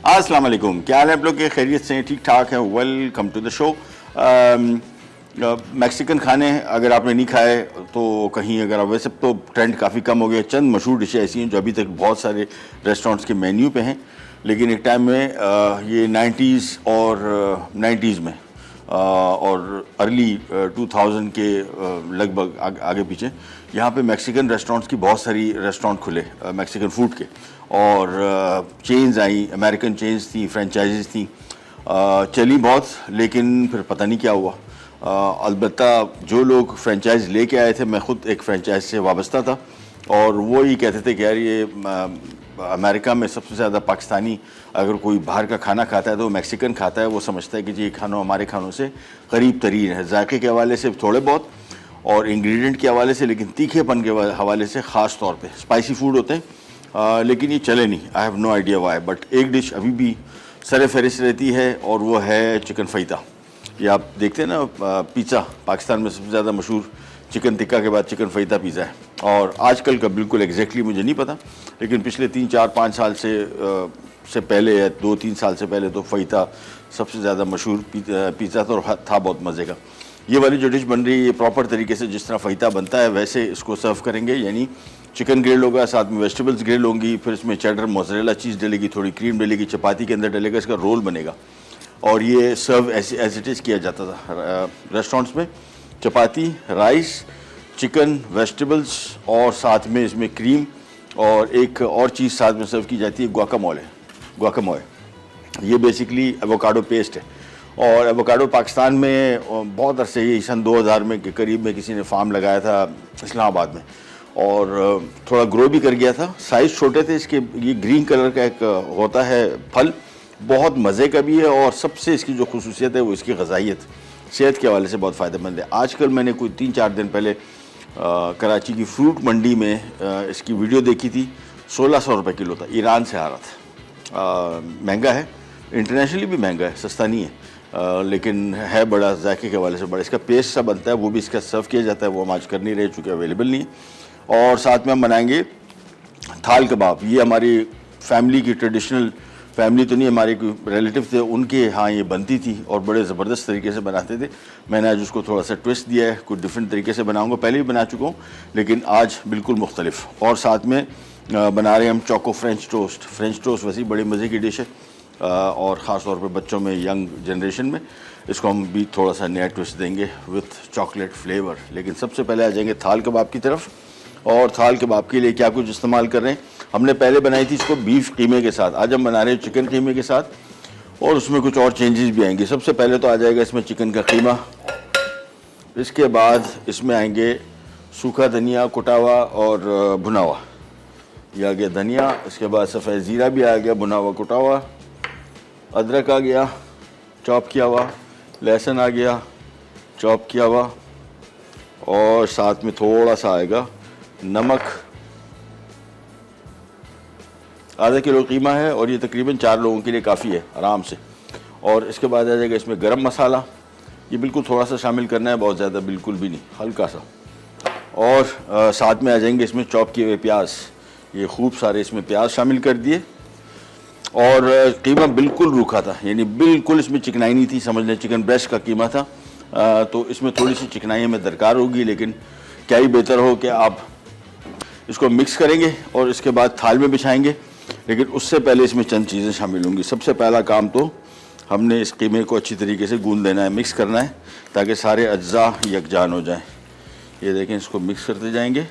अस्सलाम वालेकुम, क्या हाल है आप लोग के? खैरियत से ठीक ठाक हैं? Welcome to the show. Mexican खाने अगर आपने नहीं खाए तो कहीं, अगर वैसे तो ट्रेंड काफ़ी कम हो गया, चंद मशहूर डिशें ऐसी हैं जो अभी तक बहुत सारे रेस्टोरेंट्स के मेन्यू पे हैं, लेकिन एक टाइम में ये 90s और 90s में और अर्ली 2000 के लगभग आगे पीछे यहाँ पे मैक्सिकन रेस्टोरेंट्स की बहुत सारी रेस्टोरेंट खुले मैक्सिकन फूड के, और चेन्स आई, अमेरिकन चेन्स थी, फ्रेंचाइजीज थी, चली बहुत, लेकिन फिर पता नहीं क्या हुआ। अलबत्ता जो लोग फ्रेंचाइज लेके आए थे, मैं ख़ुद एक फ्रेंचाइज से वाबस्ता था, और वो ही कहते थे कि यार ये अमेरिका में सबसे ज़्यादा पाकिस्तानी अगर कोई बाहर का खाना खाता है तो मैक्सिकन खाता है, वो समझता है कि जी ये खाना हमारे खानों से करीब तरीन है, जायके के हवाले से थोड़े बहुत और इंग्रेडिएंट के हवाले से, लेकिन तीखेपन के हवाले से ख़ास तौर पे स्पाइसी फूड होते हैं, लेकिन ये चले नहीं। I have no idea why, but एक डिश अभी भी सर फहरिस्त रहती है और वो है चिकन फ़ैता। ये आप देखते हैं ना, पिज़्ज़ा पाकिस्तान में सबसे ज़्यादा मशहूर चिकन टिक्का के बाद चिकन फ़ैता पिज़्ज़ा है, और आजकल का बिल्कुल एग्जैक्टली मुझे नहीं पता, लेकिन पिछले 3-4-5 साल से पहले या 2-3 साल से पहले तो फ़ैता सबसे ज़्यादा मशहूर पिज़्ज़ा था बहुत मज़े का। ये वाली जो डिश बन रही है ये प्रॉपर तरीके से जिस तरह फ़ैता बनता है वैसे इसको सर्व करेंगे, यानी चिकन ग्रिल होगा, साथ में वेजिटेबल्स ग्रिल होंगी, फिर इसमें चेडर मोज़रेला चीज़ डलेगी, थोड़ी क्रीम डलेगी, चपाती के अंदर डलेगा, इसका रोल बनेगा, और ये सर्व एज इट इज़ किया जाता था रेस्टोरेंट्स में। चपाती, राइस, चिकन, वेजिटेबल्स और साथ में इसमें क्रीम, और एक और चीज़ साथ में सर्व की जाती है, गुआकामोले। ये बेसिकली एवोकाडो पेस्ट है, और एवोकाडो पाकिस्तान में बहुत अरसे ही सन 2000 में के करीब में किसी ने फार्म लगाया था इस्लामाबाद में, और थोड़ा ग्रो भी कर गया था। साइज़ छोटे थे इसके। ये ग्रीन कलर का एक होता है फल, बहुत मज़े का भी है, और सबसे इसकी जो खुसूसियत है वो इसकी ग़ज़ाइयत, सेहत के हवाले से बहुत फ़ायदेमंद है। आजकल मैंने कोई 3-4 दिन पहले कराची की फ्रूट मंडी में इसकी वीडियो देखी थी, 1600 रुपये किलो था, ईरान से आ रहा था। महंगा है, इंटरनेशनली भी महंगा है, सस्ता नहीं है, लेकिन है बड़ा, जायके के हवाले से बड़ा। इसका पेस्ट सा बनता है, वो भी इसका सर्व किया जाता है, वो हम आज कर नहीं रहे चूँकि अवेलेबल नहीं है। और साथ में हम बनाएंगे थाल कबाब। ये हमारी फैमिली की ट्रेडिशनल, फैमिली तो नहीं, हमारे कोई रिलेटिव थे, उनके यहाँ ये बनती थी और बड़े ज़बरदस्त तरीके से बनाते थे। मैंने आज उसको थोड़ा सा ट्विस्ट दिया है, कुछ डिफरेंट तरीके से बनाऊंगा, पहले भी बना चुका हूँ लेकिन आज बिल्कुल मुख्तलिफ। और साथ में बना रहे हैं हम choco French toast. French toast वैसे ही बड़ी मज़े की डिश है, और ख़ास तौर पर बच्चों में, यंग जनरेशन में इसको हम भी थोड़ा सा नया ट्विस्ट देंगे विथ चॉकलेट फ्लेवर। लेकिन सबसे पहले आ जाएंगे थाल कबाब की तरफ। और थाल कबाब के लिए क्या कुछ इस्तेमाल कर रहे हैं, हमने पहले बनाई थी इसको बीफ कीमे के साथ, आज हम बना रहे हैं चिकन कीमे के साथ, और उसमें कुछ और चेंजेस भी आएंगे। सबसे पहले तो आ जाएगा इसमें चिकन का कीमा, इसके बाद इसमें आएंगे सूखा धनिया कुटा हुआ और भुना हुआ, ये आ गया धनिया, इसके बाद सफ़ेद ज़ीरा भी आ गया भुना हुआ कुटा हुआ, अदरक आ गया चॉप किया हुआ, लहसुन आ गया चॉप किया हुआ, और साथ में थोड़ा सा आएगा नमक। आधा किलो कीमा है और ये तकरीबन 4 लोगों के लिए काफ़ी है आराम से। और इसके बाद आ जाएगा इसमें गरम मसाला, ये बिल्कुल थोड़ा सा शामिल करना है, बहुत ज़्यादा बिल्कुल भी नहीं, हल्का सा। और साथ में आ जाएंगे इसमें चॉप किए हुए प्याज, ये खूब सारे इसमें प्याज शामिल कर दिए। और कीमा बिल्कुल रूखा था, यानी बिल्कुल इसमें चिकनाई नहीं थी, समझ लें चिकन ब्रेस्ट का कीमा था, तो इसमें थोड़ी सी चिकनाई हमें दरकार होगी, लेकिन क्या ही बेहतर हो कि आप इसको मिक्स करेंगे और इसके बाद थाल में बिछाएंगे। लेकिन उससे पहले इसमें चंद चीज़ें शामिल होंगी। सबसे पहला काम तो हमने इस कीमे को अच्छी तरीके से गूंद देना है, मिक्स करना है, ताकि सारे अज्जा यकजान हो जाएं। ये देखें, इसको मिक्स करते जाएंगे।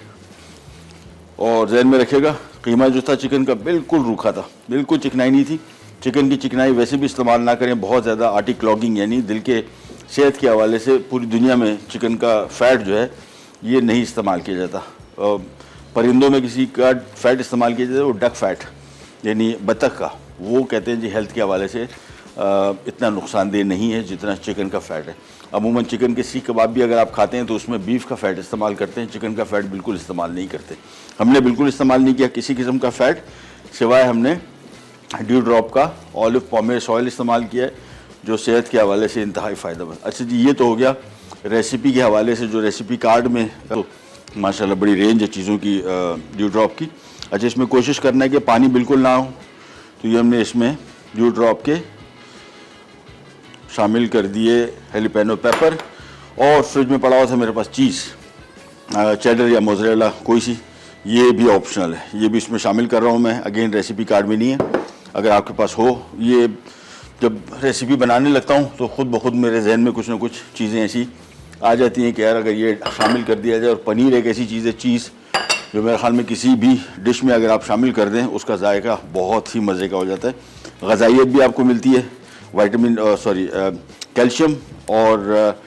और ज़हन में रखिएगा कीमा जो था चिकन का बिल्कुल रूखा था, बिल्कुल चिकनाई नहीं थी। चिकन की चिकनाई वैसे भी इस्तेमाल ना करें, बहुत ज़्यादा आर्टी क्लॉगिंग, यानी दिल के सेहत के हवाले से पूरी दुनिया में चिकन का फ़ैट जो है ये नहीं इस्तेमाल किया जाता। परिंदों में किसी का फ़ैट इस्तेमाल किया जाता है, वो डक फ़ैट यानी बतख का, वो कहते हैं जी हेल्थ के हवाले से इतना नुकसानदेह नहीं है जितना चिकन का फ़ैट है। अमूमन चिकन के सीख कबाब भी अगर आप खाते हैं तो उसमें बीफ का फ़ैट इस्तेमाल करते हैं, चिकन का फ़ैट बिल्कुल इस्तेमाल नहीं करते। हमने बिल्कुल इस्तेमाल नहीं किया किसी किस्म का फ़ैट, सिवाय हमने ड्यू ड्रॉप का ऑलिव पॉमेस ऑयल इस्तेमाल किया है, जो सेहत के हवाले से इंतहाई फ़ायदेमंद। अच्छा जी, ये तो हो गया रेसिपी के हवाले से, जो रेसिपी कार्ड में तो माशाल्लाह बड़ी रेंज है चीज़ों की ड्यू ड्रॉप की। अच्छा, इसमें कोशिश करना है कि पानी बिल्कुल ना हो, तो ये हमने इसमें ड्यू ड्रॉप के शामिल कर दिए हेलिपेनो पेपर, और फ्रिज में पड़ा हुआ था मेरे पास चीज़, चेडर या मोज़रेला कोई सी, ये भी ऑप्शनल है, ये भी इसमें शामिल कर रहा हूँ मैं। अगेन रेसिपी कार्ड में नहीं है, अगर आपके पास हो। ये जब रेसिपी बनाने लगता हूँ तो ख़ुद ब खुद मेरे जहन में कुछ ना कुछ चीज़ें ऐसी आ जाती हैं कि यार अगर ये शामिल कर दिया जाए। और पनीर एक ऐसी चीज़ है, चीज़ जो मेरे ख्याल में किसी भी डिश में अगर आप शामिल कर दें उसका जायका बहुत ही मज़े का हो जाता है। ग़िज़ाइयत भी आपको मिलती है, विटामिन कैल्शियम और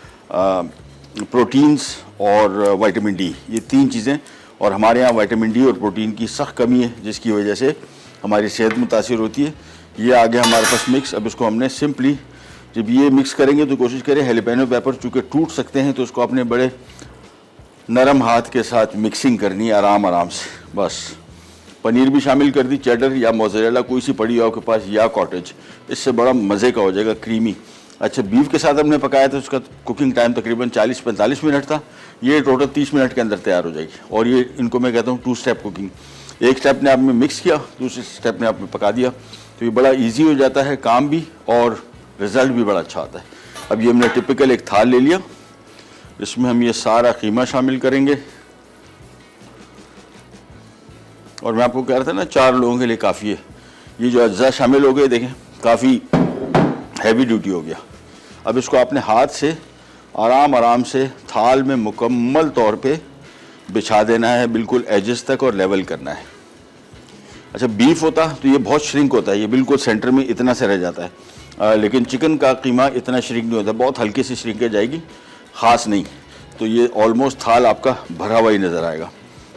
प्रोटीन्स और विटामिन डी, ये 3 चीज़ें। और हमारे यहाँ विटामिन डी और प्रोटीन की सख्त कमी है, जिसकी वजह से हमारी सेहत मुतासिर होती है। ये आ गया हमारे पास मिक्स। अब इसको हमने सिंपली जब ये मिक्स करेंगे तो कोशिश करें हेलिपेनो पेपर चूँकि टूट सकते हैं तो उसको अपने बड़े नरम हाथ के साथ मिक्सिंग करनी है आराम आराम से। बस पनीर भी शामिल कर दी, चेडर या मोज़रेला कोई सी पड़ी हो आपके पास, या कॉटेज, इससे बड़ा मज़े का हो जाएगा, क्रीमी। अच्छा, बीफ के साथ हमने पकाया था, उसका कुकिंग टाइम तकरीबन 40-45 मिनट था। ये टोटल 30 मिनट के अंदर तैयार हो जाएगी। और ये इनको मैं कहता हूँ 2 स्टेप कुकिंग। एक स्टेप ने आप में मिक्स किया, दूसरे स्टेप ने आप में पका दिया, तो ये बड़ा ईजी हो जाता है काम भी, और रिज़ल्ट भी बड़ा अच्छा आता है। अब ये हमने टिपिकल एक थाल ले लिया, इसमें हम ये सारा कीमा शामिल करेंगे। और मैं आपको कह रहा था ना 4 लोगों के लिए काफ़ी है। ये जो अज्जा शामिल हो गए, देखें काफ़ी हैवी ड्यूटी हो गया। अब इसको अपने हाथ से आराम आराम से थाल में मुकम्मल तौर पे बिछा देना है, बिल्कुल एजेस तक, और लेवल करना है। अच्छा, बीफ होता तो ये बहुत श्रिंक होता है, ये बिल्कुल सेंटर में इतना से रह जाता है, लेकिन चिकन का कीमा इतना श्रिंक नहीं होता, बहुत हल्की सी श्रिंकेज जाएगी, ख़ास नहीं। तो ये ऑलमोस्ट थाल आपका भरा हुआ ही नज़र आएगा।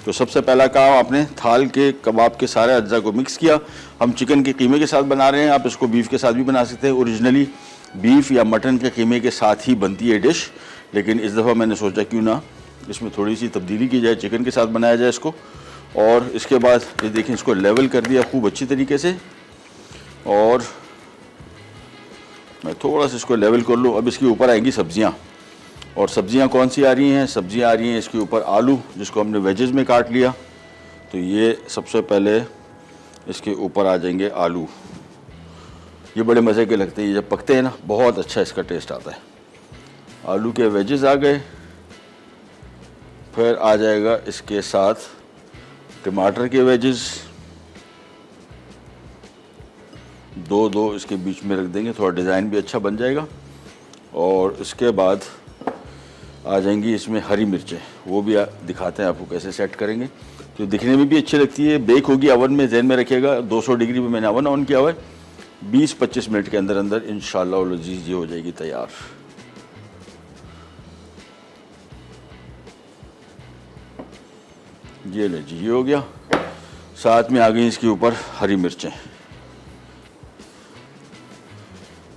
तो सबसे पहला काम, आपने थाल के कबाब के सारे अज्जा को मिक्स किया। हम चिकन के कीमे के साथ बना रहे हैं, आप इसको बीफ के साथ भी बना सकते हैं। ओरिजिनली बीफ या मटन के कीमे के साथ ही बनती है डिश, लेकिन इस दफ़ा मैंने सोचा क्यों ना इसमें थोड़ी सी तब्दीली की जाए, चिकन के साथ बनाया जाए इसको। और इसके बाद ये देखें, इसको लेवल कर दिया खूब अच्छी तरीके से, और मैं थोड़ा सा इसको लेवल कर लूँ। अब इसके ऊपर आएंगी सब्जियाँ, और सब्जियां कौन सी आ रही हैं? सब्जियां आ रही हैं इसके ऊपर आलू, जिसको हमने वेजेस में काट लिया। तो ये सबसे पहले इसके ऊपर आ जाएंगे आलू। ये बड़े मज़े के लगते हैं, ये जब पकते हैं ना बहुत अच्छा इसका टेस्ट आता है। आलू के वेजेस आ गए, फिर आ जाएगा इसके साथ टमाटर के वेजेस, 2-2 इसके बीच में रख देंगे, थोड़ा डिज़ाइन भी अच्छा बन जाएगा। और इसके बाद आ जाएंगी इसमें हरी मिर्चें, वो भी दिखाते हैं आपको कैसे सेट करेंगे, तो दिखने में भी अच्छी लगती है। बेक होगी अवन में, जहन में रखिएगा 200 डिग्री पे मैंने अवन ऑन किया हुआ है। 20-25 मिनट के अंदर अंदर इंशाल्लाह लजीज ये हो जाएगी तैयार। ये ले जी, ये हो गया। साथ में आ गई इसके ऊपर हरी मिर्चें,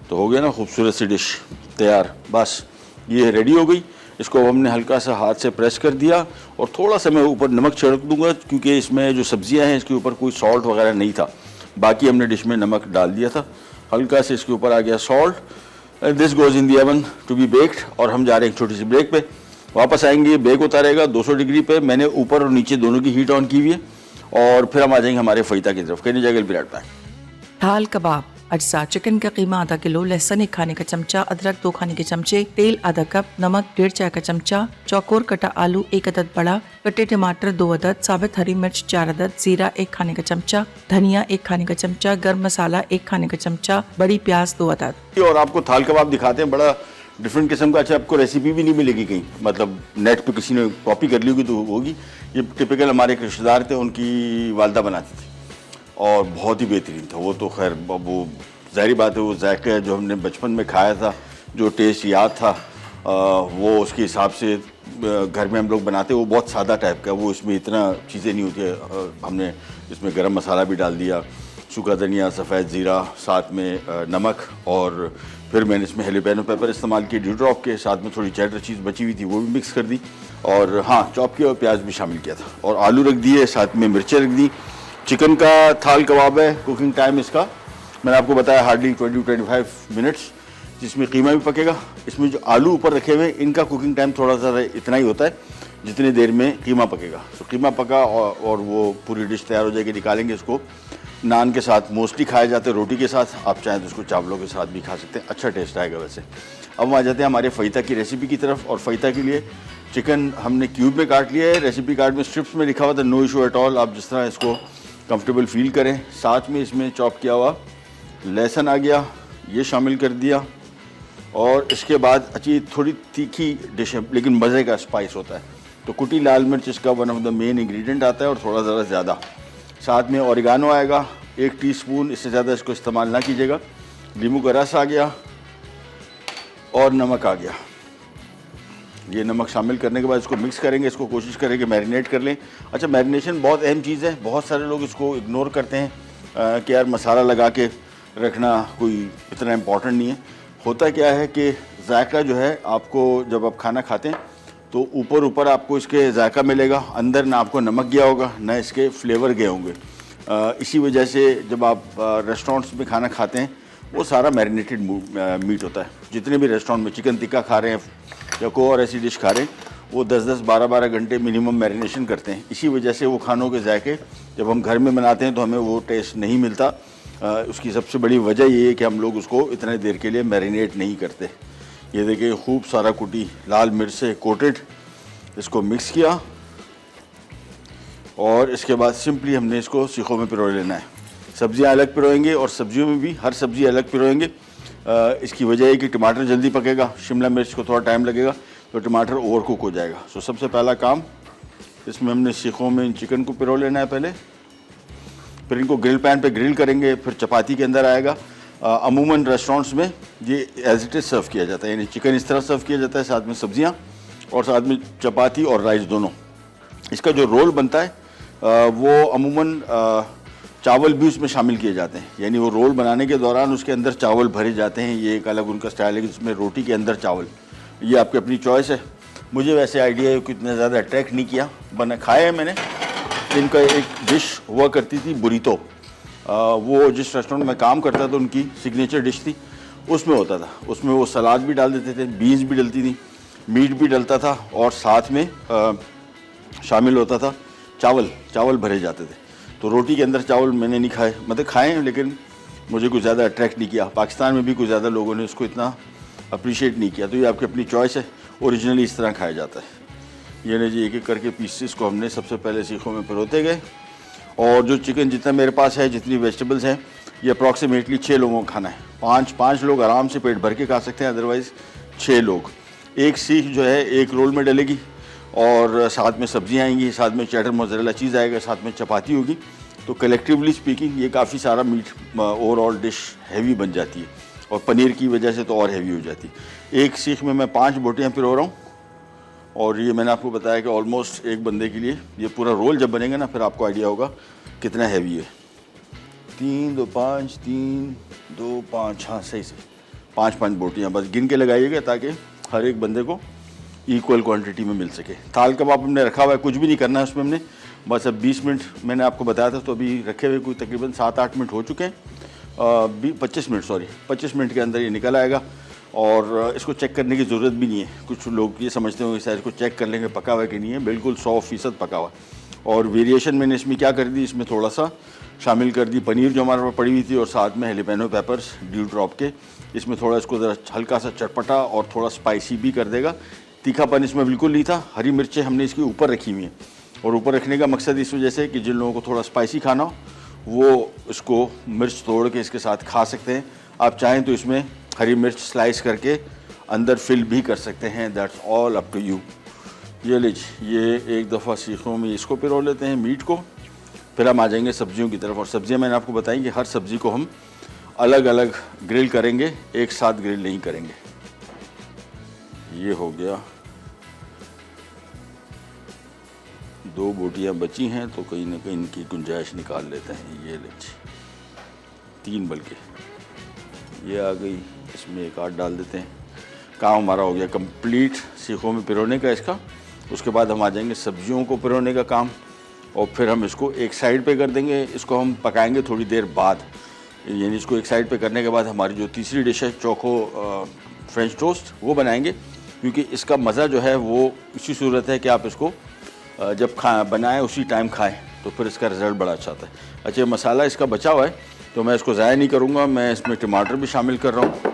तो हो गया ना खूबसूरत सी डिश तैयार। बस ये रेडी हो गई। इसको हमने हल्का सा हाथ से प्रेस कर दिया, और थोड़ा सा मैं ऊपर नमक छिड़क दूंगा, क्योंकि इसमें जो सब्जियां हैं इसके ऊपर कोई सॉल्ट वगैरह नहीं था, बाकी हमने डिश में नमक डाल दिया था। हल्का से इसके ऊपर आ गया salt. This goes in the oven to be baked. और हम जा रहे हैं एक छोटी सी ब्रेक पे, वापस आएंगे, बेक होता रहेगा 200 डिग्री पे। मैंने ऊपर और नीचे दोनों की हीट ऑन की हुई है, और फिर हम आ जाएंगे हमारे फईता की तरफ। कहने जाएगा विराट पैक। थाल कबाब अज्जा, चिकन का कीमा आधा किलो, लहसुन 1 खाने का चमचा, अदरक 2 खाने के चमचे, तेल आधा कप, नमक 1.5 चाय का चमचा, चौकोर कटा आलू 1 अदद बड़ा, कटे टमाटर 2 अदद, साबित हरी मिर्च 4 अदद, जीरा 1 खाने का चमचा, धनिया 1 खाने का चमचा, गर्म मसाला 1 खाने का चमचा, बड़ी प्याज 2 अदद। और आपको थाल कबाब दिखाते हैं, बड़ा डिफरेंट किस्म का। अच्छा, आपको रेसिपी भी नहीं मिलेगी कहीं, मतलब नेट पे किसी ने कॉपी कर ली होगी तो होगी। ये टिपिकल हमारे एक रिश्तेदार थे, उनकी वालदा बनाती थी, और बहुत ही बेहतरीन था वो। तो खैर वो ज़ाहिर बात है, वो जायका जो हमने बचपन में खाया था, जो टेस्ट याद था, वो उसके हिसाब से घर में हम लोग बनाते, वो बहुत सादा टाइप का। वो इसमें इतना चीज़ें नहीं होती है। हमने इसमें गरम मसाला भी डाल दिया, सूखा धनिया, सफ़ेद ज़ीरा, साथ में नमक, और फिर मैंने इसमें हेलिपेनो पेपर इस्तेमाल किए ड्यू ड्रॉप के, साथ में थोड़ी चेडर चीज़ बची हुई थी वो भी मिक्स कर दी, और हाँ चॉप किया और प्याज भी शामिल किया था, और आलू रख दिए, साथ में मिर्चें रख दी। चिकन का थाल कबाब है। कुकिंग टाइम इसका मैंने आपको बताया हार्डली 20-25 मिनट्स, जिसमें कीमा भी पकेगा। इसमें जो आलू ऊपर रखे हुए हैं इनका कुकिंग टाइम थोड़ा सा इतना ही होता है जितनी देर में कीमा पकेगा। तो कीमा पका और वो पूरी डिश तैयार हो जाएगी। निकालेंगे इसको, नान के साथ मोस्टली खाए जाते हैं, रोटी के साथ। आप चाहें तो इसको चावलों के साथ भी खा सकते हैं, अच्छा टेस्ट आएगा वैसे। अब हम आ जाते हैं हमारे फ़ैता की रेसिपी की तरफ। और फ़ैता के लिए चिकन हमने क्यूब में काट लिया है। रेसिपी कार्ड में स्ट्रिप्स में लिखा हुआ था, नो इशू एट ऑल, आप जिस तरह इसको कंफर्टेबल फील करें। साथ में इसमें चॉप किया हुआ लहसुन आ गया, ये शामिल कर दिया। और इसके बाद अच्छी थोड़ी तीखी डिश है लेकिन मज़े का स्पाइस होता है, तो कुटी लाल मिर्च इसका one of the main ingredient आता है और थोड़ा ज़रा ज़्यादा। साथ में ओरिगानो आएगा 1 टीस्पून, इससे ज़्यादा इसको इस्तेमाल ना कीजिएगा। नींबू का रस आ गया और नमक आ गया। ये नमक शामिल करने के बाद इसको मिक्स करेंगे। इसको कोशिश करें कि मैरिनेट कर लें। अच्छा, मैरिनेशन बहुत अहम चीज़ है। बहुत सारे लोग इसको इग्नोर करते हैं कि यार मसाला लगा के रखना कोई इतना इम्पॉर्टेंट नहीं है। होता क्या है कि जायका जो है, आपको जब आप खाना खाते हैं तो ऊपर ऊपर आपको इसके जायका मिलेगा, अंदर ना आपको नमक गया होगा ना इसके फ्लेवर गए होंगे। इसी वजह से जब आप रेस्टोरेंट्स में खाना खाते हैं वो सारा मैरिनेटेड मीट होता है। जितने भी रेस्टोरेंट में चिकन टिक्का खा रहे हैं या कोई और ऐसी डिश खा रहे हैं, वो 10-10, 12-12 घंटे मिनिमम मैरिनेशन करते हैं। इसी वजह से वो खानों के जायके जब हम घर में बनाते हैं तो हमें वो टेस्ट नहीं मिलता। उसकी सबसे बड़ी वजह ये है कि हम लोग उसको इतने देर के लिए मैरिनेट नहीं करते। ये देखिए, खूब सारा कुटी लाल मिर्च से कोटेड, इसको मिक्स किया और इसके बाद सिंपली हमने इसको सीखों में पिरो लेना है। सब्जियां अलग पिरोएंगे और सब्जियों में भी हर सब्ज़ी अलग पिरोएंगे। इसकी वजह है कि टमाटर जल्दी पकेगा, शिमला मिर्च को थोड़ा टाइम लगेगा तो टमाटर ओवर कुक हो जाएगा। सो सबसे पहला काम, इसमें हमने सीखों में इन चिकन को पिरो लेना है पहले, फिर इनको ग्रिल पैन पे ग्रिल करेंगे, फिर चपाती के अंदर आएगा। अमूमन रेस्टोरेंट्स में ये एज इट इज़ सर्व किया जाता है, यानी चिकन इस तरह सर्व किया जाता है, साथ में सब्जियां और साथ में चपाती और राइस दोनों। इसका जो रोल बनता है वो अमूमन चावल भी उसमें शामिल किए जाते हैं, यानी वो रोल बनाने के दौरान उसके अंदर चावल भरे जाते हैं। ये एक अलग उनका स्टाइल है कि जिसमें रोटी के अंदर चावल। ये आपकी अपनी चॉइस है। मुझे वैसे आइडिया को इतना ज़्यादा अट्रैक्ट नहीं किया, खाया है मैंने। इनका एक डिश हुआ करती थी बुरीतो, वो जिस रेस्टोरेंट में काम करता था उनकी सिग्नेचर डिश थी, उसमें होता था। उसमें वो सलाद भी डाल देते थे, बीन्स भी डलती थी, मीट भी डलता था और साथ में शामिल होता था चावल भरे जाते थे। तो रोटी के अंदर चावल मैंने नहीं खाए, मतलब खाए हैं लेकिन मुझे कुछ ज़्यादा अट्रैक्ट नहीं किया। पाकिस्तान में भी कुछ ज़्यादा लोगों ने इसको इतना अप्रिशिएट नहीं किया। तो ये आपकी अपनी चॉइस है। ओरिजिनली इस तरह खाया जाता है। ये नहीं जी, एक एक करके पीसेस को हमने सबसे पहले सीखों में पिरोते गए। और जो चिकन जितना मेरे पास है, जितनी वेजिटेबल्स हैं, ये अप्रॉक्सीमेटली 6 लोगों का खाना है। 5 लोग आराम से पेट भर के खा सकते हैं, अदरवाइज़ 6 लोग। एक सीख जो है एक रोल में डलेगी और साथ में सब्जियां आएंगी, साथ में चेडर मोज़रेला चीज़ आएगा, साथ में चपाती होगी। तो कलेक्टिवली स्पीकिंग ये काफ़ी सारा मीट ओवरऑल डिश हैवी बन जाती है और पनीर की वजह से तो और हैवी हो जाती है। एक सीख में मैं 5 बोटियाँ पिरो रहा हूँ और ये मैंने आपको बताया कि ऑलमोस्ट एक बंदे के लिए ये पूरा रोल जब बनेगा ना, फिर आपको आइडिया होगा कितना हैवी है। 3, 2, 5, 3, 2, 5, हाँ सही से 5 बोटियाँ बस गिन के लगाइएगा ताकि हर एक बंदे को इक्वल क्वांटिटी में मिल सके। थाल कबाब हमने रखा हुआ है, कुछ भी नहीं करना है उसमें हमने, बस अब 20 मिनट मैंने आपको बताया था, तो अभी रखे हुए कोई तकरीबन 7-8 मिनट हो चुके हैं। 25 मिनट के अंदर ये निकल आएगा और इसको चेक करने की ज़रूरत भी नहीं है। कुछ लोग ये समझते होंगे शायद इसको चेक कर लेंगे पका हुआ है कि नहीं है, बिल्कुल 100% पका हुआ है। और वेरिएशन मैंने इसमें क्या कर दी, इसमें थोड़ा सा शामिल कर दी पनीर जो हमारे पास पड़ी हुई थी और साथ में हेलिपेनो पेपर्स ड्यू ड्रॉप के। इसमें थोड़ा इसको ज़रा हल्का सा चटपटा और थोड़ा स्पाइसी भी कर देगा। तीखापन इसमें बिल्कुल नहीं था। हरी मिर्चें हमने इसके ऊपर रखी हुई हैं और ऊपर रखने का मकसद इस वजह से कि जिन लोगों को थोड़ा स्पाइसी खाना हो वो इसको मिर्च तोड़ के इसके साथ खा सकते हैं। आप चाहें तो इसमें हरी मिर्च स्लाइस करके अंदर फिल भी कर सकते हैं, that's all up to you. ये लीजिए, ये एक दफ़ा सीखों में इसको पिरो लेते हैं मीट को, फिर हम आ जाएंगे सब्जियों की तरफ। और सब्जियां मैंने आपको बताई कि हर सब्ज़ी को हम अलग अलग ग्रिल करेंगे, एक साथ ग्रिल नहीं करेंगे। ये हो गया, 2 बोटियाँ बची हैं तो कहीं ना कहीं इनकी गुंजाइश निकाल लेते हैं। ये लीजिए, 3 बल्कि ये आ गई, इसमें एक आध डाल देते हैं। काम हमारा हो गया कंप्लीट सीखों में पिरोने का इसका। उसके बाद हम आ जाएंगे सब्जियों को पिरोने का काम और फिर हम इसको एक साइड पे कर देंगे। इसको हम पकाएंगे थोड़ी देर बाद, यानी इसको एक साइड पे करने के बाद हमारी जो तीसरी डिश है चोको फ्रेंच टोस्ट, वो बनाएंगे। क्योंकि इसका मज़ा जो है वो इसी सूरत है कि आप इसको जब बनाएं उसी टाइम खाएं, तो फिर इसका रिज़ल्ट बड़ा अच्छा आता है। अच्छा, ये मसाला इसका बचा हुआ है तो मैं इसको ज़ाया नहीं करूँगा, मैं इसमें टमाटर भी शामिल कर रहा हूँ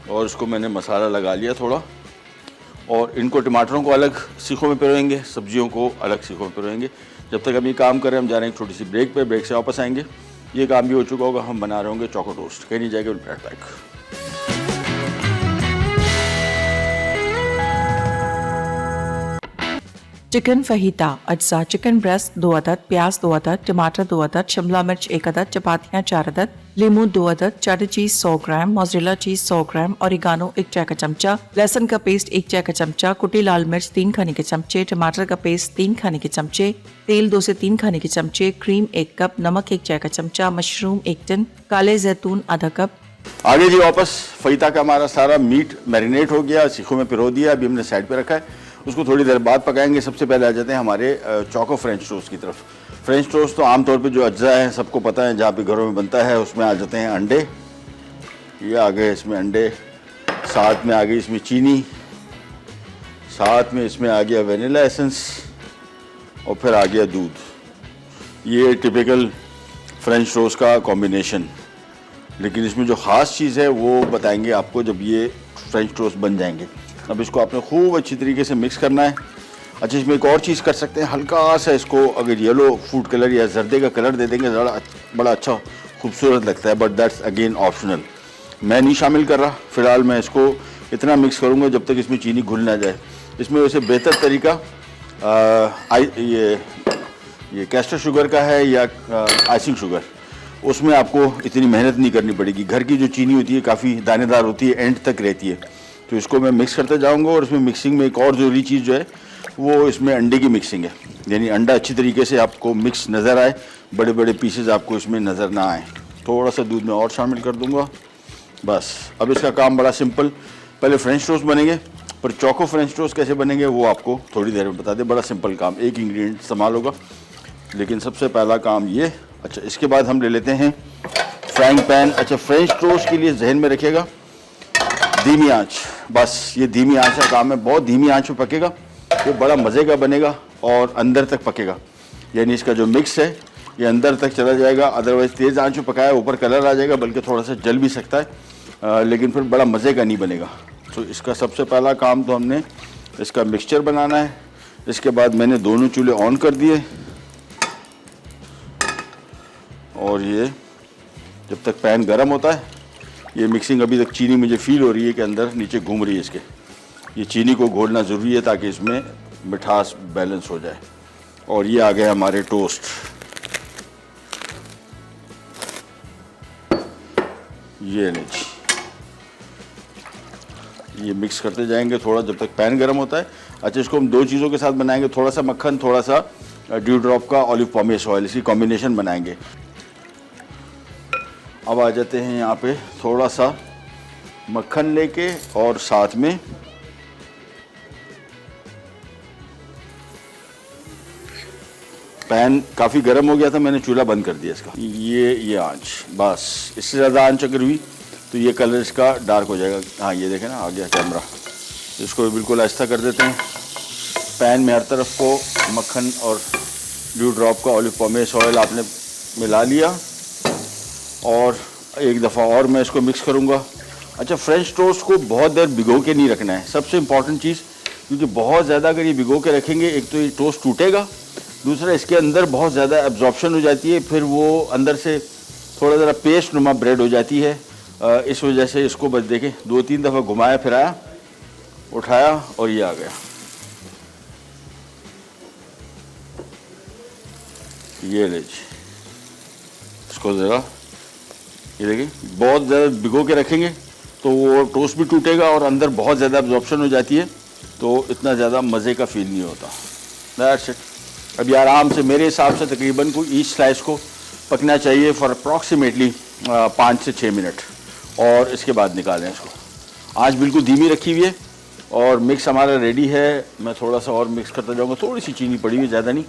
और इसको मैंने मसाला लगा लिया थोड़ा, और इनको टमाटरों को अलग सीखों में पिरोएंगे, सब्जियों को अलग सीखों में पिरोएंगे। जब तक हम ये काम करें, हम जा रहे हैं एक छोटी सी ब्रेक पे, ब्रेक से वापस आएंगे। ये काम भी हो चुका होगा, हम बना रहे होंगे चोको टोस्ट। कहीं नहीं जाएगा, ब्रेड पैक। चिकन फहीता अज्जा, चिकन ब्रेस्ट 2 अदद, प्याज 2 अदद, टमाटर 2 अदद, शिमला मिर्च 1 अदद, चपातियाँ 4 अदद, लीमू 2 अदद, चेडर चीज 100 ग्राम, मोज़रेला चीज 100 ग्राम, ओरिगानो 1 चाय का चमचा, लहसुन का पेस्ट 1 चाय का चमचा, कुटी लाल मिर्च 3 खाने के चमचे, टमाटर का पेस्ट 3 खाने के चमचे, तेल 2 से 3 खाने के चमचे, क्रीम 1 कप, नमक 1 चाय का चमचा, मशरूम 1 टिन, काले जैतून आधा कप। आगे जी वापस फहीता का हमारा सारा मीट मैरिनेट हो गया, सीखों में पिरो दिया, अभी हमने साइड पे रखा है, उसको थोड़ी देर बाद पकाएंगे। सबसे पहले आ जाते हैं हमारे चोको फ्रेंच टोस्ट की तरफ। फ्रेंच टोस्ट तो आमतौर पे जो अज्जा है सबको पता है, जहाँ पे घरों में बनता है। उसमें आ जाते हैं अंडे, ये आ गए इसमें अंडे, साथ में आ गई इसमें चीनी, साथ में इसमें आ गया वेनिला एसेंस, और फिर आ गया दूध। ये टिपिकल फ्रेंच टोस्ट का कॉम्बिनेशन। लेकिन इसमें जो ख़ास चीज़ है वो बताएंगे आपको जब ये फ्रेंच टोस्ट बन जाएंगे। अब इसको आपने खूब अच्छी तरीके से मिक्स करना है। अच्छा, इसमें एक और चीज़ कर सकते हैं, हल्का सा इसको अगर येलो फूड कलर या जर्दे का कलर दे देंगे, बड़ा अच्छा खूबसूरत लगता है, बट दैट्स अगेन ऑप्शनल। मैं नहीं शामिल कर रहा। फ़िलहाल मैं इसको इतना मिक्स करूँगा जब तक इसमें चीनी घुल ना जाए। इसमें वैसे बेहतर तरीका ये कैस्टर शुगर का है या आइसिंग शुगर, उसमें आपको इतनी मेहनत नहीं करनी पड़ेगी। घर की जो चीनी होती है काफ़ी दानेदार होती है, एंड तक रहती है। तो इसको मैं मिक्स करते जाऊंगा, और इसमें मिक्सिंग में एक और ज़रूरी चीज़ जो है वो इसमें अंडे की मिक्सिंग है, यानी अंडा अच्छी तरीके से आपको मिक्स नज़र आए, बड़े बड़े पीसेज आपको इसमें नज़र ना आए। थोड़ा सा दूध में और शामिल कर दूंगा, बस। अब इसका काम बड़ा सिंपल, पहले फ्रेंच टोस्ट बनेंगे, पर चोको फ्रेंच टोस्ट कैसे बनेंगे वो आपको थोड़ी देर में बता दें। बड़ा सिंपल काम, एक इंग्रेडिएंट इस्तेमाल होगा, लेकिन सबसे पहला काम ये। अच्छा, इसके बाद हम ले लेते हैं फ्राइंग पैन। अच्छा, फ्रेंच टोस्ट के लिए जहन में रखिएगा धीमी आंच, बस ये धीमी आंच का काम है। बहुत धीमी आंच में पकेगा, ये बड़ा मज़े का बनेगा और अंदर तक पकेगा, यानी इसका जो मिक्स है ये अंदर तक चला जाएगा। अदरवाइज़ तेज़ आंच में पकाया ऊपर कलर आ जाएगा, बल्कि थोड़ा सा जल भी सकता है, लेकिन फिर बड़ा मज़े का नहीं बनेगा। तो इसका सबसे पहला काम तो हमने इसका मिक्सचर बनाना है। इसके बाद मैंने दोनों चूल्हे ऑन कर दिए, और ये जब तक पैन गर्म होता है, ये मिक्सिंग अभी तक चीनी मुझे फील हो रही है कि अंदर नीचे घूम रही है इसके। ये चीनी को घोलना ज़रूरी है ताकि इसमें मिठास बैलेंस हो जाए। और ये आ गए हमारे टोस्ट, ये लीजिए, ये मिक्स करते जाएंगे थोड़ा जब तक पैन गर्म होता है। अच्छा, इसको हम दो चीज़ों के साथ बनाएंगे, थोड़ा सा मक्खन, थोड़ा सा ड्यू ड्रॉप का ऑलिव पॉमेस ऑयल, इसकी कॉम्बिनेशन बनाएंगे। अब आ जाते हैं यहाँ पे थोड़ा सा मक्खन लेके, और साथ में पैन काफ़ी गर्म हो गया था, मैंने चूल्हा बंद कर दिया इसका। ये आंच, बस इससे ज़्यादा आंच अगर हुई तो ये कलर इसका डार्क हो जाएगा। हाँ, ये देखें ना, आ गया कैमरा। इसको बिल्कुल ऐसा कर देते हैं। पैन में हर तरफ को मक्खन और ड्यू ड्रॉप का ऑलिव पॉमेस ऑयल आपने मिला लिया, और एक दफ़ा और मैं इसको मिक्स करूँगा। अच्छा, फ्रेंच टोस्ट को बहुत देर भिगो के नहीं रखना है, सबसे इम्पॉर्टेंट चीज़, क्योंकि बहुत ज़्यादा अगर ये भिगो के रखेंगे, एक तो ये टोस्ट टूटेगा, दूसरा इसके अंदर बहुत ज़्यादा एब्जॉर्प्शन हो जाती है, फिर वो अंदर से थोड़ा ज़रा पेस्ट नुमा ब्रेड हो जाती है। इस वजह से इसको बस देखें, 2-3 दफ़ा घुमाया फिराया, उठाया, और ये आ गया। ये लीजिए, इसको ज़रा ये देखिए, बहुत ज़्यादा भिगो के रखेंगे तो वो टोस्ट भी टूटेगा, और अंदर बहुत ज़्यादा एब्जॉर्प्शन हो जाती है, तो इतना ज़्यादा मज़े का फील नहीं होता। That's it. अभी आराम से मेरे हिसाब से तकरीबन को ईच स्लाइस को पकना चाहिए फॉर अप्रॉक्सीमेटली 5 से 6 मिनट, और इसके बाद निकालें इसको। आंच बिल्कुल धीमी रखी हुई है, और मिक्स हमारा रेडी है। मैं थोड़ा सा और मिक्स करता जाऊँगा, थोड़ी सी चीनी पड़ी हुई, ज़्यादा नहीं,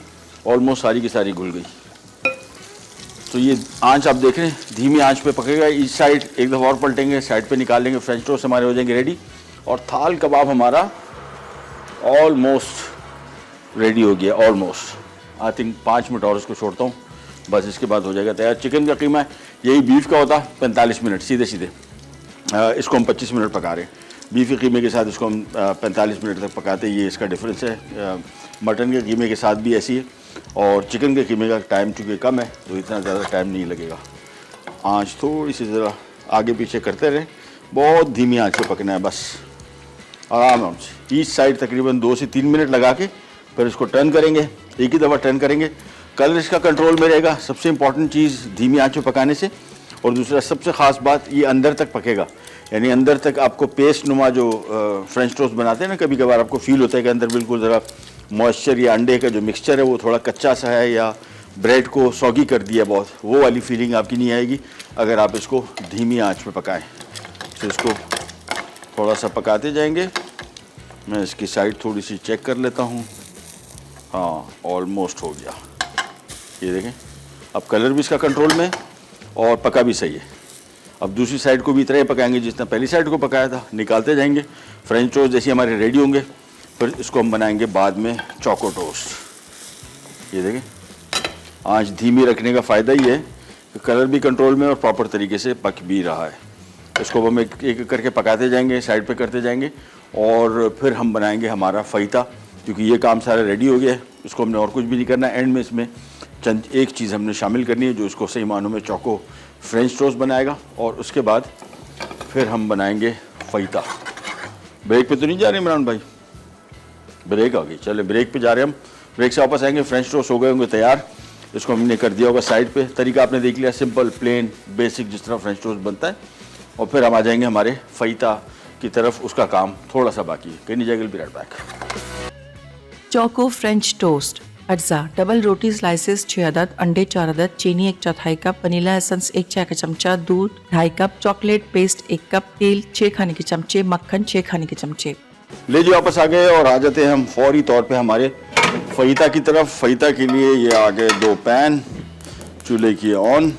ऑलमोस्ट सारी की सारी घुल गई। तो ये आंच आप देख रहे हैं, धीमी आंच पे पकेगा। इस साइड एक दफ़ा और पलटेंगे, साइड पे निकाल लेंगे, फ्रेंच टोस्ट हमारे हो जाएंगे रेडी, और थाल कबाब हमारा ऑलमोस्ट रेडी हो गया, ऑलमोस्ट। आई थिंक 5 मिनट और इसको छोड़ता हूँ, बस इसके बाद हो जाएगा तैयार। चिकन का कीमा यही बीफ का होता 45 मिनट सीधे सीधे, इसको हम 25 मिनट पका रहे हैं। बीफ के कीमे के साथ इसको हम 45 मिनट तक पकाते हैं, ये इसका डिफरेंस है। मटन के कीमे के साथ भी ऐसी है, और चिकन के कीमे का टाइम चूँकि कम है तो इतना ज़्यादा टाइम नहीं लगेगा। आँच थोड़ी सी ज़रा आगे पीछे करते रहें, बहुत धीमी आँच पे पकना है, बस आराम से। ईच साइड तकरीबन 2 से 3 मिनट लगा के फिर इसको टर्न करेंगे, एक ही दफ़ा टर्न करेंगे। कलर इसका कंट्रोल में रहेगा, सबसे इंपॉर्टेंट चीज़ धीमी आँच पे पकाने से। और दूसरा सबसे ख़ास बात, ये अंदर तक पकेगा, यानी अंदर तक आपको पेस्ट नुमा जो फ्रेंच टोस्ट बनाते हैं ना, कभी कभार आपको फील होता है कि अंदर बिल्कुल ज़रा मॉइस्चर या अंडे का जो मिक्सचर है वो थोड़ा कच्चा सा है, या ब्रेड को सॉगी कर दिया बहुत, वो वाली फीलिंग आपकी नहीं आएगी अगर आप इसको धीमी आंच पे पकाएं। तो इसको थोड़ा सा पकाते जाएंगे। मैं इसकी साइड थोड़ी सी चेक कर लेता हूँ। हाँ, ऑलमोस्ट हो गया, ये देखें। अब कलर भी इसका कंट्रोल में और पका भी सही है। अब दूसरी साइड को भी इतना ही पकाएंगे जितना पहली साइड को पकाया था। निकालते जाएंगे। फ्रेंच टोस्ट जैसे हमारे रेडी होंगे, फिर इसको हम बनाएंगे बाद में चोको टोस्ट। ये देखें, आंच धीमी रखने का फ़ायदा ही है कि कलर भी कंट्रोल में और प्रॉपर तरीके से पक भी रहा है। इसको हम एक एक करके पकाते जाएंगे, साइड पे करते जाएंगे, और फिर हम बनाएंगे हमारा फ़ैता। क्योंकि ये काम सारा रेडी हो गया है, इसको हमने और कुछ भी नहीं करना। एंड में इसमें चंद एक चीज़ हमने शामिल करनी है जो इसको सही मानों में चोको फ्रेंच टोस्ट बनाएगा, और उसके बाद फिर हम बनाएंगे फ़ैता। ब्रेक पे तो नहीं जा रहे इमरान भाई? ब्रेक आ गई, चले ब्रेक पे जा रहे हैं हम। ब्रेक से वापस आएंगे। फ्रेंच टोस्ट हो गए होंगे तैयार, इसको हमने कर दिया होगा साइड पे। तरीका आपने देख लिया, सिंपल प्लेन बेसिक जिस तरह फ्रेंच टोस्ट बनता है। और फिर हम आ जाएंगे हमारे फ़ैता की तरफ, उसका काम थोड़ा सा बाकी है। कहीं नहीं जाएगा, be right back. Choco French toast अज्जा, डबल रोटी स्लाइसेस 6 अदद, अंडे 4 अदद, चीनी 1/4 कप, वनीला एसेंस 1 चाय का चमचा, दूध 2.5 कप, चॉकलेट पेस्ट 1 कप, तेल 6 खाने के चमचे, मक्खन 6 खाने के चमचे। ले जी वापस आ गए और आ जाते हैं हम फौरी तौर पे हमारे फ़ैता की तरफ। फ़ैता के लिए ये आ गए 2 पैन, चूल्हे की ऑन।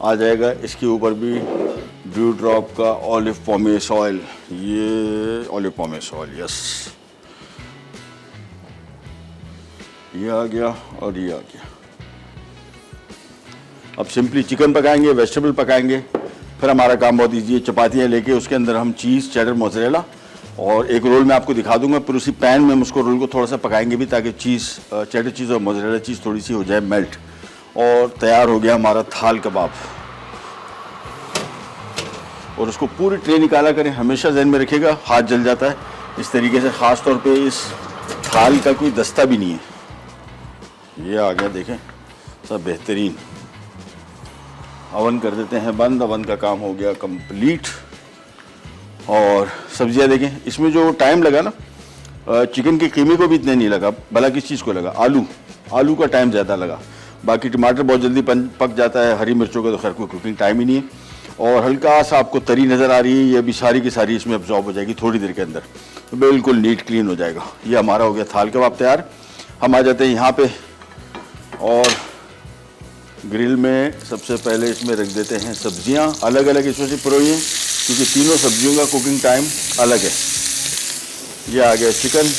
आ जाएगा इसके ऊपर भी ड्यू ड्रॉप का ऑलिव पोमेस ऑयल, ये ऑलिव पोमेस ऑयल, यस, ये आ गया और ये आ गया। अब सिंपली चिकन पकाएंगे, वेजिटेबल पकाएंगे, फिर हमारा काम बहुत ईजी है। चपातियाँ लेके उसके अंदर हम चीज़, चेडर, मोज़रेला और एक रोल मैं आपको दिखा दूंगा। फिर उसी पैन में हम उसको रोल को थोड़ा सा पकाएंगे भी, ताकि चीज़, चेडर चीज़ और मोज़रेला चीज़ थोड़ी सी हो जाए मेल्ट। और तैयार हो गया हमारा थाल कबाब। और उसको पूरी ट्रे निकाला करें, हमेशा ज़हन में रखिएगा हाथ जल जाता है इस तरीके से। ख़ास तौर पे इस थाल का कोई दस्ता भी नहीं है। ये आ गया, देखें, सब बेहतरीन। अवन कर देते हैं बंद। अवन का काम हो गया कंप्लीट। और सब्जियां देखें, इसमें जो टाइम लगा ना, चिकन के कीमे को भी इतने नहीं लगा, भला किस चीज़ को लगा, आलू का टाइम ज़्यादा लगा। बाकी टमाटर बहुत जल्दी पक जाता है, हरी मिर्चों का तो खैर कोई कुकिंग टाइम ही नहीं है। और हल्का सा आपको तरी नज़र आ रही है, ये अभी सारी की सारी इसमें अब्जॉर्ब हो जाएगी थोड़ी देर के अंदर, तो बिल्कुल नीट क्लीन हो जाएगा। ये हमारा हो गया थाल कबाब तैयार। हम आ जाते हैं यहाँ पे और ग्रिल में सबसे पहले इसमें रख देते हैं सब्जियां, अलग अलग इसमें से परोई हैं, क्योंकि तीनों सब्जियों का कुकिंग टाइम अलग है। ये आ गया चिकन,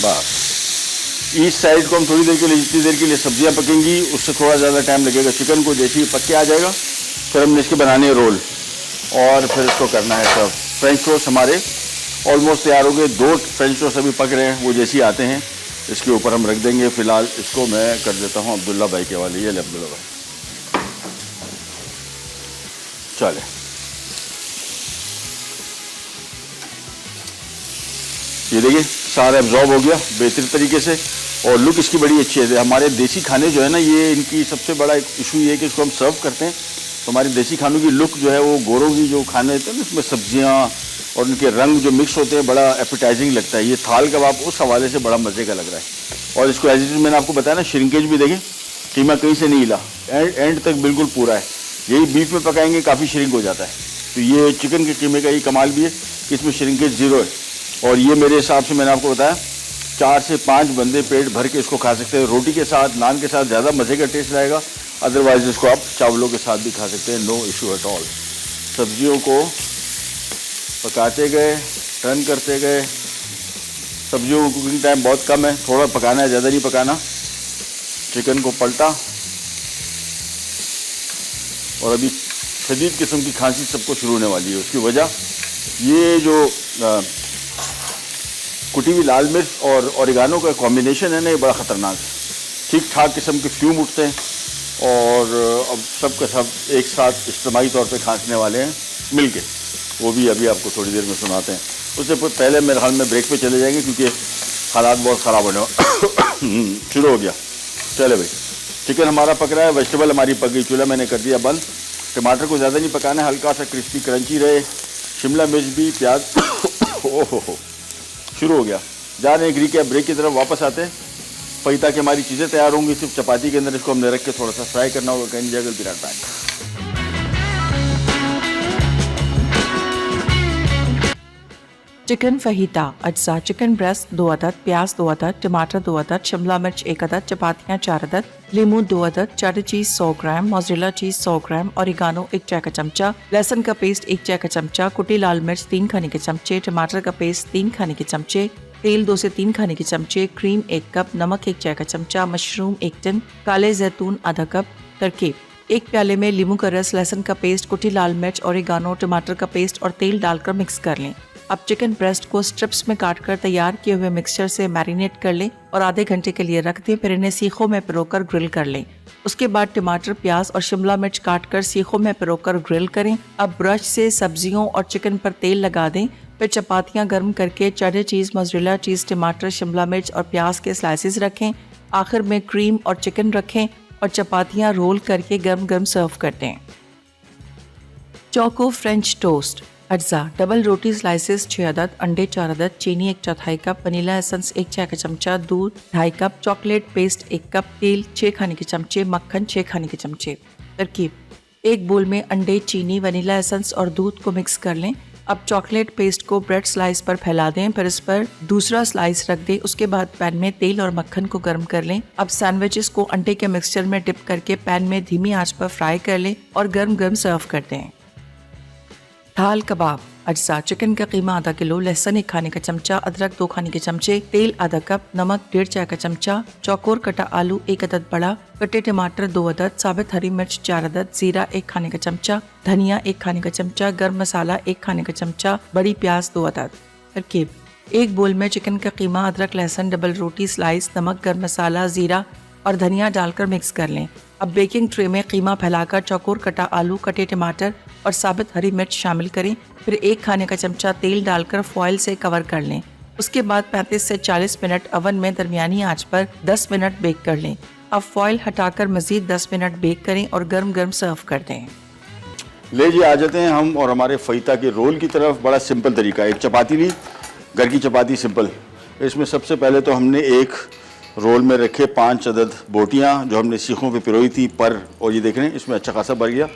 बस इस साइड को हम थोड़ी देर के लिए, जितनी देर के लिए सब्जियां पकेंगी उससे थोड़ा ज़्यादा टाइम लगेगा चिकन को। जैसे ही पक के आ जाएगा फिर हमने इसके बनाने रोल, और फिर इसको करना है सब। फ्रेंच टोस्ट हमारे ऑलमोस्ट तैयार हो गए। 2 फ्रेंच टोस्ट अभी पक रहे हैं, वो जैसे ही आते हैं इसके ऊपर हम रख देंगे। फ़िलहाल इसको मैं कर देता हूँ अब्दुल्ला भाई के वाले। ये ले अब्दुल्ला भाई, चले। ये देखिए सारा एब्जॉर्ब हो गया बेहतरीन तरीके से, और लुक इसकी बड़ी अच्छी है। हमारे देसी खाने जो है ना, ये इनकी सबसे बड़ा एक इशू ये है कि इसको हम सर्व करते हैं तो हमारे देसी खानों की लुक जो है, वो गोरों की जो खाने होते हैं ना, इसमें सब्जियां और उनके रंग जो मिक्स होते हैं, बड़ा एपिटाइजिंग लगता है। ये थाल कबाब उस हवाले से बड़ा मज़े का लग रहा है। और इसको एज इट इज मैंने आपको बताया ना, श्रिंकेज भी देखें, कीमा कहीं से नहीं हिला, एंड तक बिल्कुल पूरा है। यही बीफ में पकाएंगे काफ़ी श्रिंक हो जाता है, तो ये चिकन के कीमे का ये कमाल भी है कि इसमें श्रिंकेज 0 है। और ये मेरे हिसाब से मैंने आपको बताया 4 से 5 बंदे पेट भर के इसको खा सकते हैं। रोटी के साथ, नान के साथ ज़्यादा मज़े का टेस्ट आएगा। अदरवाइज इसको आप चावलों के साथ भी खा सकते हैं, नो इशू एट ऑल। सब्जियों को पकाते गए, टर्न करते गए। सब्जियों का कुकिंग टाइम बहुत कम है, थोड़ा पकाना है, ज़्यादा नहीं पकाना। चिकन को पलटा और अभी शदीद किस्म की खांसी सबको शुरू होने वाली है। उसकी वजह ये जो कुटी हुई लाल मिर्च और ओरिगानो का कॉम्बिनेशन है ना, ये बड़ा ख़तरनाक है। ठीक ठाक किस्म के फ्यूम उठते हैं और अब सब का सब एक साथ इज्तिमाई तौर पे खांसने वाले हैं मिल के। वो भी अभी आपको थोड़ी देर में सुनाते हैं। उससे पहले मेरे ख्याल में ब्रेक पे चले जाएंगे क्योंकि हालात बहुत ख़राब होने शुरू हो गया। चले भाई, चिकन हमारा पक रहा है, वेजिटेबल हमारी पक गई, चूल्हा मैंने कर दिया बंद। टमाटर को ज़्यादा नहीं पकाना है, हल्का सा क्रिस्पी क्रंची रहे। शिमला मिर्च भी, प्याज ओहो शुरू हो गया। जा रहे हैं ब्रेक की तरफ, वापस आते हैं। फईता की हमारी चीज़ें तैयार होंगी, सिर्फ चपाती के अंदर इसको हमने रख के थोड़ा सा फ्राई करना होगा। कहीं जगह बिना पैक। चिकन फहीता अज्जा: चिकन ब्रेस्ट 2 अदद, प्याज 2 अदद, टमाटर 2 अदद, शिमला मिर्च 1 अदद, चपातियाँ 4 अदद, लीमू 2 अदद, चेडर चीज 100 ग्राम, मोज़रेला चीज 100 ग्राम, ओरिगानो 1 चाय का चमचा, लहसुन का पेस्ट 1 चाय का चमचा, कुटी लाल मिर्च 3 खाने के चमचे, टमाटर का पेस्ट 3 खाने के चमचे, तेल 2 से 3 खाने के चमचे, क्रीम 1 कप, नमक 1 चाय का चमचा, मशरूम 1 टिन, काले जैतून आधा कप। तरकीब: 1 प्याले में लीमू का रस, लहसुन का पेस्ट, कुटी लाल मिर्च, ओरिगानो, टमाटर का पेस्ट और तेल डालकर मिक्स कर लें। अब चिकन ब्रेस्ट को स्ट्रिप्स में काटकर तैयार किए हुए मिक्सचर से मैरिनेट कर लें और आधे घंटे के लिए रख दें। फिर इन्हें सीखों में पिरोकर ग्रिल कर लें। उसके बाद टमाटर, प्याज और शिमला मिर्च काटकर सीखों में पिरोकर ग्रिल करें। अब ब्रश से सब्जियों और चिकन पर तेल लगा दें। फिर चपातियां गर्म करके चेडर चीज, मोज़रेला चीज, टमाटर, शिमला मिर्च और प्याज के स्लाइसेस रखें। आखिर में क्रीम और चिकन रखें और चपातियां रोल करके गर्म गर्म सर्व कर दें। चोको फ्रेंच टोस्ट अज्जा: डबल रोटी स्लाइसेस 6 अदद, अंडे 4 अदद, चीनी 1/4 कप, वनीला एसेंस 1 चाय का चमचा, दूध 2.5 कप, चॉकलेट पेस्ट 1 कप, तेल 6 खाने के चमचे, मक्खन 6 खाने के चमचे। तरकीब: 1 बोल में अंडे, चीनी, वनीला एसेंस और दूध को मिक्स कर लें। अब चॉकलेट पेस्ट को ब्रेड स्लाइस पर फैला दें, फिर इस पर दूसरा स्लाइस रख दें। उसके बाद पैन में तेल और मक्खन को गर्म कर लें। अब सैंडविचेस को अंडे के मिक्सचर में डिप करके पैन में धीमी आंच पर फ्राई कर लें और गर्म गर्म सर्व कर दें। थाल कबाब अज्जा: चिकन का कीमा आधा किलो, लहसुन 1 खाने का चमचा, अदरक 2 खाने के चमचे, तेल आधा कप, नमक 1.5 चाय का चमचा, चौकोर कटा आलू 1 अदद बड़ा, कटे टमाटर 2 अदद, साबित हरी मिर्च 4 अदद, जीरा 1 खाने का चमचा, धनिया 1 खाने का चमचा, गर्म मसाला 1 खाने का चमचा, बड़ी प्याज 2 अदद। तरकीब: 1 बोल में चिकन का कीमा, अदरक, लहसुन, डबल रोटी स्लाइस, नमक, गर्म मसाला, जीरा और धनिया डालकर मिक्स कर लें। अब बेकिंग ट्रे में कीमा फैलाकर चौकोर कटा आलू, कटे टमाटर और साबित हरी मिर्च शामिल करें। फिर 1 खाने का चमचा तेल डालकर फॉइल से कवर कर लें। उसके बाद 35 से 40 मिनट ओवन में दरमियानी आंच पर 10 मिनट बेक कर लें। अब फॉइल हटाकर मजीद 10 मिनट बेक करें और गर्म गर्म सर्व कर दें। ले जी, आ जाते हैं हम और हमारे फईता के रोल की तरफ। बड़ा सिंपल तरीका है। एक चपाती ली, घर की चपाती सिंपल। इसमें सबसे पहले तो हमने एक रोल में रखे 5 अदद बोटियाँ जो हमने सीखों पे पिरोई थी पर, और ये देख रहे हैं इसमें अच्छा खासा भर गया।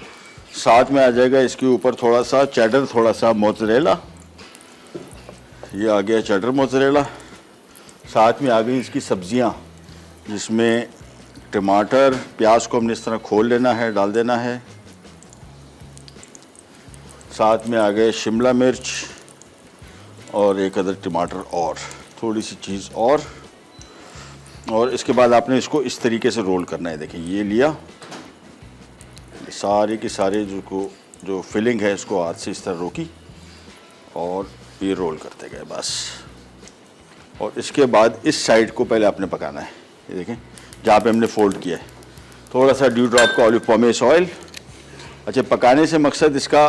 साथ में आ जाएगा इसके ऊपर थोड़ा सा चेडर, थोड़ा सा मोज़रेला। ये आ गया चेडर मोज़रेला। साथ में आ गई इसकी सब्जियां, जिसमें टमाटर, प्याज को हमने इस तरह खोल लेना है, डाल देना है। साथ में आ गए शिमला मिर्च और 1 अदद टमाटर और थोड़ी सी चीज़ और इसके बाद आपने इसको इस तरीके से रोल करना है। देखिए ये लिया, सारे के सारे जो फिलिंग है इसको हाथ से इस तरह रोकी और ये रोल करते गए बस। और इसके बाद इस साइड को पहले आपने पकाना है। ये देखें जहाँ पे हमने फोल्ड किया है, थोड़ा सा ड्यू ड्रॉप का ऑलिव पॉमेस ऑयल। अच्छा, पकाने से मकसद इसका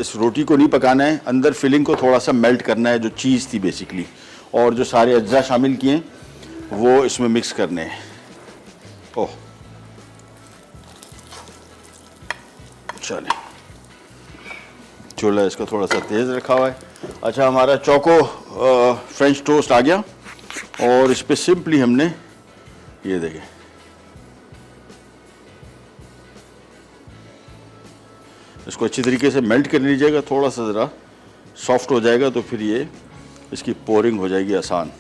इस रोटी को नहीं पकाना है, अंदर फिलिंग को थोड़ा सा मेल्ट करना है, जो चीज़ थी बेसिकली, और जो सारे अज्जा शामिल किए वो इसमें मिक्स करने हैं। ओह चले, चूल्हा इसका थोड़ा सा तेज़ रखा हुआ है। अच्छा, हमारा चोको फ्रेंच टोस्ट आ गया और इस पर सिंपली हमने ये देखें इसको अच्छी तरीके से मेल्ट कर लीजिएगा। थोड़ा सा ज़रा सॉफ्ट हो जाएगा तो फिर ये इसकी पोरिंग हो जाएगी आसान।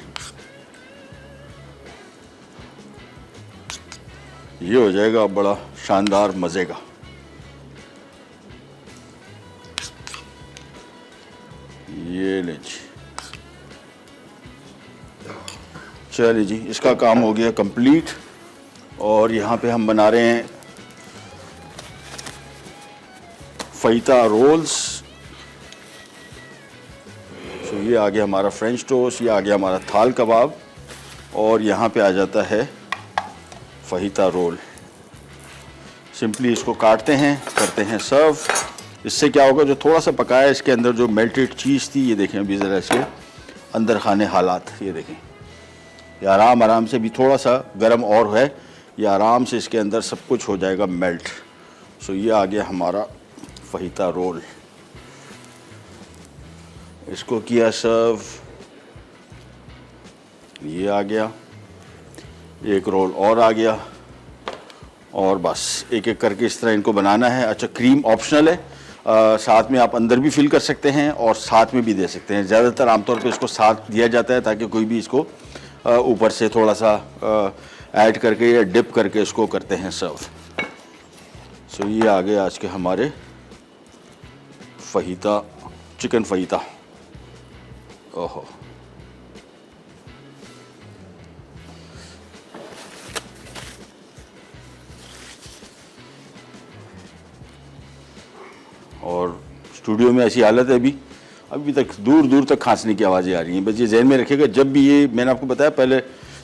ये हो जाएगा बड़ा शानदार मज़े का। ये ले जी, चलिए जी, इसका काम हो गया कंप्लीट। और यहाँ पे हम बना रहे हैं फईता रोल्स। तो ये आ गया हमारा फ्रेंच टोस्ट, ये आ गया हमारा थाल कबाब, और यहाँ पे आ जाता है फहीता रोल। सिंपली इसको काटते हैं, करते हैं सर्व। इससे क्या होगा, जो थोड़ा सा पकाया इसके अंदर जो मेल्टेड चीज़ थी, ये देखें अभी ज़रा इसके अंदर खाने हालात, ये देखें, ये आराम से भी थोड़ा सा गर्म और है, ये आराम से इसके अंदर सब कुछ हो जाएगा मेल्ट। सो ये आ गया हमारा फहीता रोल। इसको किया सर्व, ये आ गया, एक रोल और आ गया, और बस एक एक करके इस तरह इनको बनाना है। अच्छा, क्रीम ऑप्शनल है, साथ में आप अंदर भी फिल कर सकते हैं और साथ में भी दे सकते हैं। ज़्यादातर आमतौर पे इसको साथ दिया जाता है ताकि कोई भी इसको ऊपर से थोड़ा सा ऐड करके या डिप करके इसको करते हैं सर्व। सो ये आ गए आज के हमारे फहीता, चिकन फहीता। ओहो, और स्टूडियो में ऐसी हालत है अभी तक दूर दूर तक खांसने की आवाज़ें आ रही हैं। बस ये जहन में रखिएगा, जब भी ये, मैंने आपको बताया पहले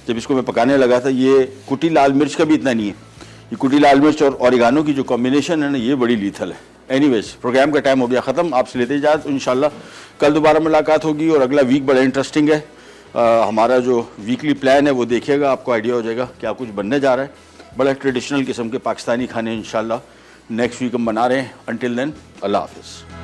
जब इसको मैं पकाने लगा था, ये कुटी लाल मिर्च का भी इतना नहीं है। ये कुटी लाल मिर्च और ओरिगानो की जो कॉम्बिनेशन है ना, ये बड़ी लीथल है। एनीवेज, प्रोग्राम का टाइम हो गया ख़त्म, आपसे लेते इजाज़त। इंशाल्लाह कल दोबारा मुलाकात होगी, और अगला वीक बड़ा इंटरेस्टिंग है। हमारा जो वीकली प्लान है वो देखिएगा, आपको आइडिया हो जाएगा क्या कुछ बनने जा रहा है। बड़ा ट्रेडिशनल किस्म के पाकिस्तानी खाने इंशाल्लाह नेक्स्ट वीक हम बना रहे हैं। अंटिल देन, अल्लाह हाफिज़।